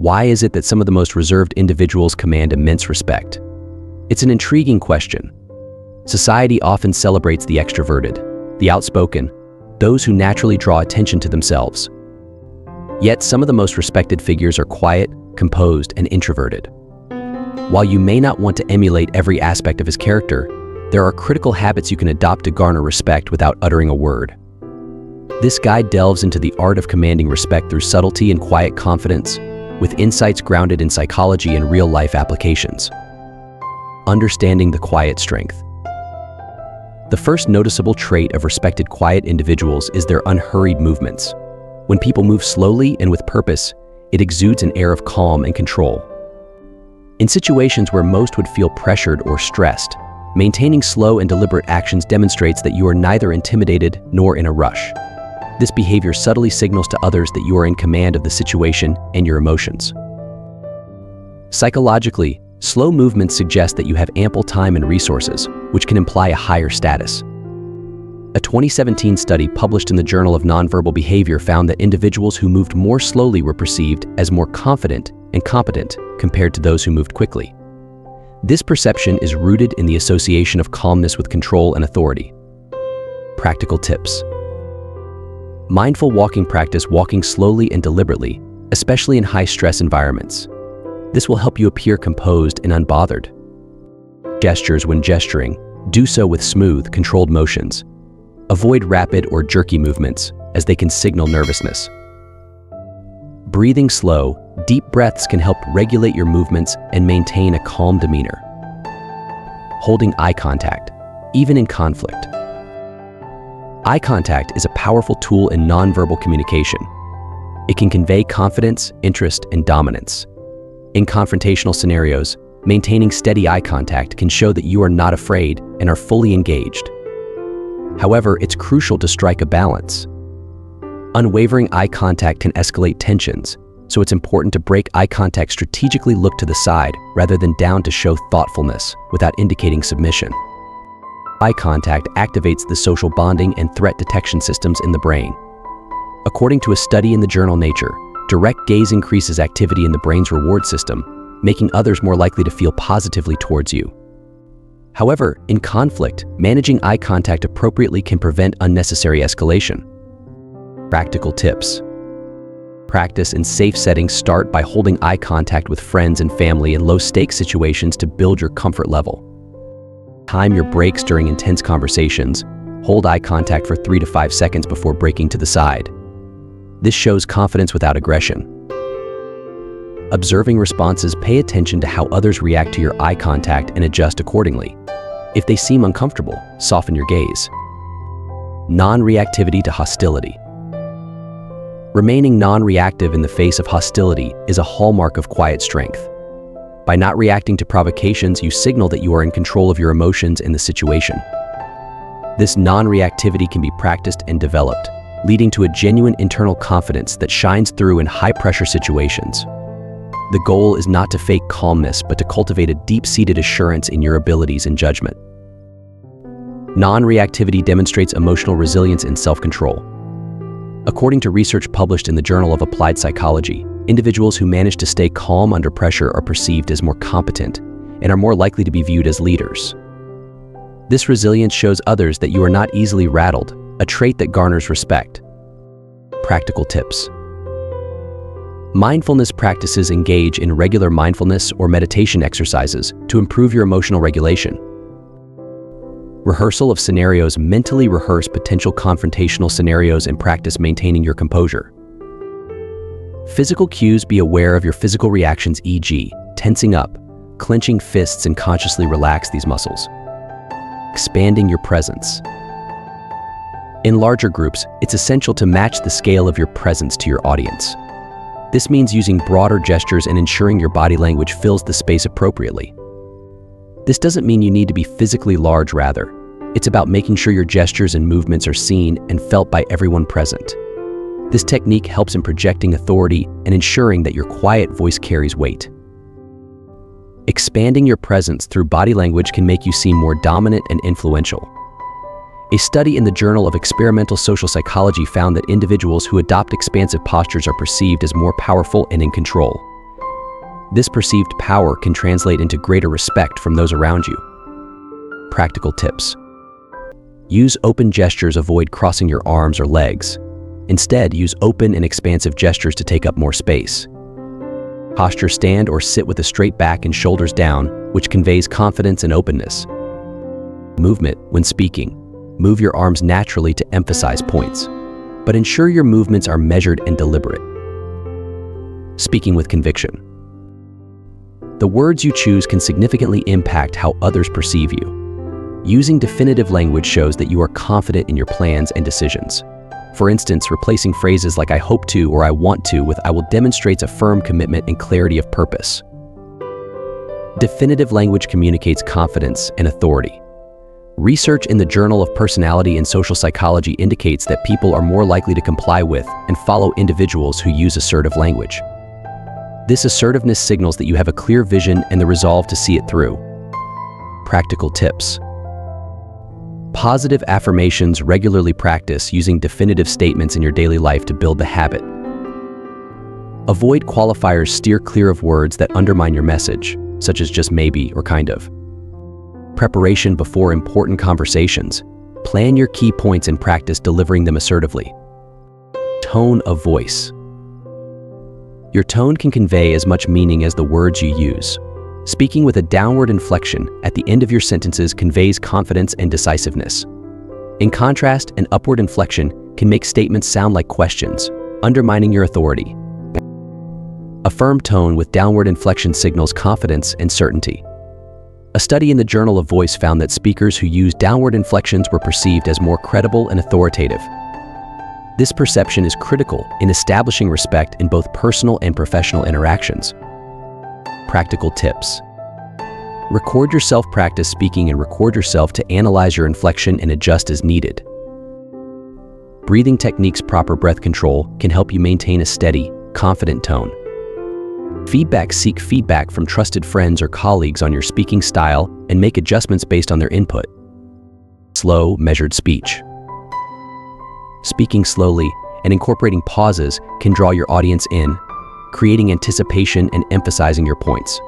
Why is it that some of the most reserved individuals command immense respect? It's an intriguing question. Society often celebrates the extroverted, the outspoken, those who naturally draw attention to themselves. Yet some of the most respected figures are quiet, composed, and introverted. While you may not want to emulate every aspect of his character, there are critical habits you can adopt to garner respect without uttering a word. This guide delves into the art of commanding respect through subtlety and quiet confidence, with insights grounded in psychology and real-life applications. Understanding the quiet strength. The first noticeable trait of respected quiet individuals is their unhurried movements. When people move slowly and with purpose, it exudes an air of calm and control. In situations where most would feel pressured or stressed, maintaining slow and deliberate actions demonstrates that you are neither intimidated nor in a rush. This behavior subtly signals to others that you are in command of the situation and your emotions. Psychologically, slow movements suggest that you have ample time and resources, which can imply a higher status. A 2017 study published in the Journal of Nonverbal Behavior found that individuals who moved more slowly were perceived as more confident and competent compared to those who moved quickly. This perception is rooted in the association of calmness with control and authority. Practical tips. Mindful walking. Practice walking slowly and deliberately, especially in high-stress environments. This will help you appear composed and unbothered. Gestures. When gesturing, do so with smooth, controlled motions. Avoid rapid or jerky movements, as they can signal nervousness. Breathing slow, deep breaths can help regulate your movements and maintain a calm demeanor. Holding eye contact, even in conflict. Eye contact is a powerful tool in nonverbal communication. It can convey confidence, interest, and dominance. In confrontational scenarios, maintaining steady eye contact can show that you are not afraid and are fully engaged. However, it's crucial to strike a balance. Unwavering eye contact can escalate tensions, so it's important to break eye contact strategically. Look to the side rather than down to show thoughtfulness without indicating submission. Eye contact activates the social bonding and threat detection systems in the brain. According to a study in the journal Nature, direct gaze increases activity in the brain's reward system, making others more likely to feel positively towards you. However, in conflict, managing eye contact appropriately can prevent unnecessary escalation. Practical tips. Practice in safe settings. Start by holding eye contact with friends and family in low-stakes situations to build your comfort level. Time your breaks during intense conversations. Hold eye contact for 3 to 5 seconds before breaking to the side. This shows confidence without aggression. Observing responses. Pay attention to how others react to your eye contact and adjust accordingly. If they seem uncomfortable, soften your gaze. Non-reactivity to hostility. Remaining non-reactive in the face of hostility is a hallmark of quiet strength. By not reacting to provocations, you signal that you are in control of your emotions in the situation. This non-reactivity can be practiced and developed, leading to a genuine internal confidence that shines through in high-pressure situations. The goal is not to fake calmness, but to cultivate a deep-seated assurance in your abilities and judgment. Non-reactivity demonstrates emotional resilience and self-control. According to research published in the Journal of Applied Psychology, individuals who manage to stay calm under pressure are perceived as more competent and are more likely to be viewed as leaders. This resilience shows others that you are not easily rattled, a trait that garners respect. Practical tips. Mindfulness practices. Engage in regular mindfulness or meditation exercises to improve your emotional regulation. Rehearsal of scenarios. Mentally rehearse potential confrontational scenarios and practice maintaining your composure. Physical cues. Be aware of your physical reactions, e.g., tensing up, clenching fists, and consciously relax these muscles. Expanding your presence. In larger groups, it's essential to match the scale of your presence to your audience. This means using broader gestures and ensuring your body language fills the space appropriately. This doesn't mean you need to be physically large, rather. It's about making sure your gestures and movements are seen and felt by everyone present. This technique helps in projecting authority and ensuring that your quiet voice carries weight. Expanding your presence through body language can make you seem more dominant and influential. A study in the Journal of Experimental Social Psychology found that individuals who adopt expansive postures are perceived as more powerful and in control. This perceived power can translate into greater respect from those around you. Practical tips. Use open gestures, avoid crossing your arms or legs. Instead, use open and expansive gestures to take up more space. Posture: stand or sit with a straight back and shoulders down, which conveys confidence and openness. Movement: when speaking, move your arms naturally to emphasize points, but ensure your movements are measured and deliberate. Speaking with conviction. The words you choose can significantly impact how others perceive you. Using definitive language shows that you are confident in your plans and decisions. For instance, replacing phrases like "I hope to" or "I want to" with "I will" demonstrates a firm commitment and clarity of purpose. Definitive language communicates confidence and authority. Research in the Journal of Personality and Social Psychology indicates that people are more likely to comply with and follow individuals who use assertive language. This assertiveness signals that you have a clear vision and the resolve to see it through. Practical tips. Positive affirmations: regularly practice using definitive statements in your daily life to build the habit. Avoid qualifiers: steer clear of words that undermine your message, such as "just maybe" or "kind of." Preparation before important conversations. Plan your key points and practice delivering them assertively. Tone of voice. Your tone can convey as much meaning as the words you use. Speaking with a downward inflection at the end of your sentences conveys confidence and decisiveness. In contrast, an upward inflection can make statements sound like questions, undermining your authority. A firm tone with downward inflection signals confidence and certainty. A study in the Journal of Voice found that speakers who used downward inflections were perceived as more credible and authoritative. This perception is critical in establishing respect in both personal and professional interactions. Practical tips. Record yourself, practice speaking, and record yourself to analyze your inflection and adjust as needed. Breathing techniques: proper breath control can help you maintain a steady, confident tone. Feedback: seek feedback from trusted friends or colleagues on your speaking style and make adjustments based on their input. Slow, measured speech. Speaking slowly and incorporating pauses can draw your audience in, creating anticipation and emphasizing your points.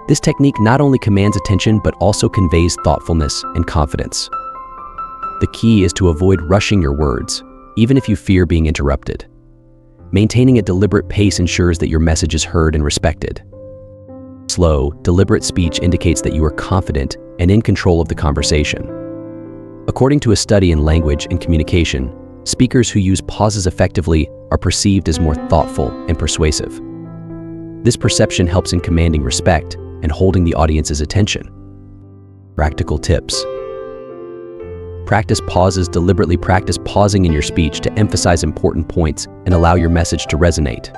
This technique not only commands attention but also conveys thoughtfulness and confidence. The key is to avoid rushing your words, even if you fear being interrupted. Maintaining a deliberate pace ensures that your message is heard and respected. Slow, deliberate speech indicates that you are confident and in control of the conversation. According to a study in language and communication, speakers who use pauses effectively are perceived as more thoughtful and persuasive. This perception helps in commanding respect and holding the audience's attention. Practical tips. Practice pauses: deliberately practice pausing in your speech to emphasize important points and allow your message to resonate.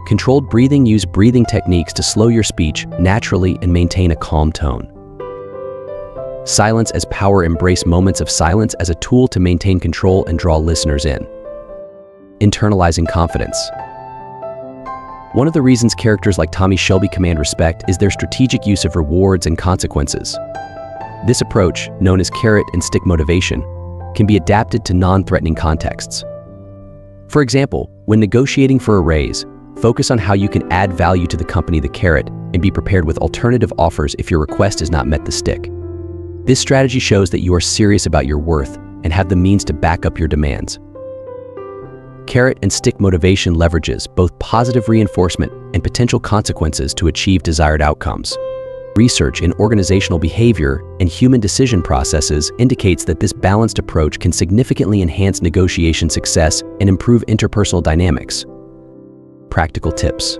Controlled breathing: use breathing techniques to slow your speech naturally and maintain a calm tone. Silence as power: embrace moments of silence as a tool to maintain control and draw listeners in. Internalizing confidence. One of the reasons characters like Tommy Shelby command respect is their strategic use of rewards and consequences. This approach, known as carrot and stick motivation, can be adapted to non-threatening contexts. For example, when negotiating for a raise, focus on how you can add value to the company, the carrot, and be prepared with alternative offers if your request has not met the stick. This strategy shows that you are serious about your worth and have the means to back up your demands. Carrot and stick motivation leverages both positive reinforcement and potential consequences to achieve desired outcomes. Research in organizational behavior and human decision processes indicates that this balanced approach can significantly enhance negotiation success and improve interpersonal dynamics. Practical tips.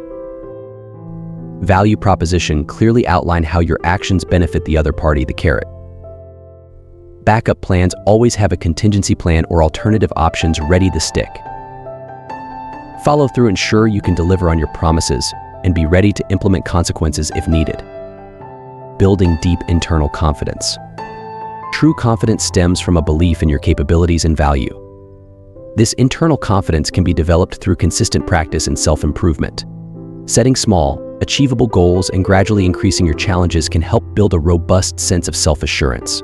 Value proposition: clearly outline how your actions benefit the other party, the carrot. Backup plans: always have a contingency plan or alternative options ready, the stick. Follow through: ensure you can deliver on your promises and be ready to implement consequences if needed. Building deep internal confidence. True confidence stems from a belief in your capabilities and value. This internal confidence can be developed through consistent practice and self-improvement. Setting small, achievable goals and gradually increasing your challenges can help build a robust sense of self-assurance.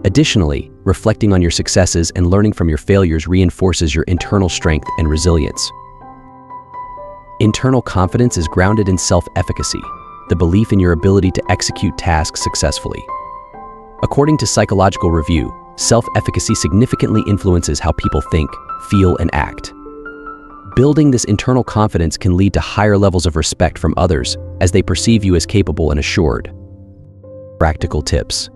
Additionally, reflecting on your successes and learning from your failures reinforces your internal strength and resilience. Internal confidence is grounded in self-efficacy, the belief in your ability to execute tasks successfully. According to Psychological Review, self-efficacy significantly influences how people think, feel, and act. Building this internal confidence can lead to higher levels of respect from others as they perceive you as capable and assured. Practical tips.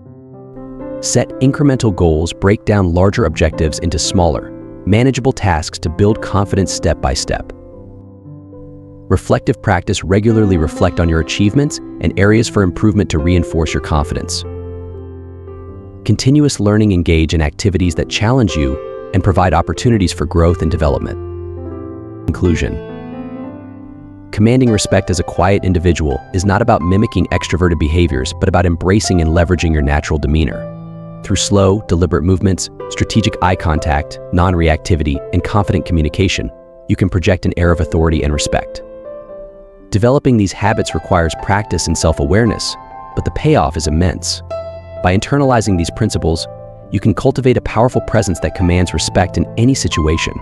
Set incremental goals, break down larger objectives into smaller, manageable tasks to build confidence step by step. Reflective practice. Regularly reflect on your achievements and areas for improvement to reinforce your confidence. Continuous learning. Engage in activities that challenge you and provide opportunities for growth and development. Conclusion. Commanding respect as a quiet individual is not about mimicking extroverted behaviors, but about embracing and leveraging your natural demeanor. Through slow, deliberate movements, strategic eye contact, non-reactivity, and confident communication, you can project an air of authority and respect. Developing these habits requires practice and self-awareness, but the payoff is immense. By internalizing these principles, you can cultivate a powerful presence that commands respect in any situation.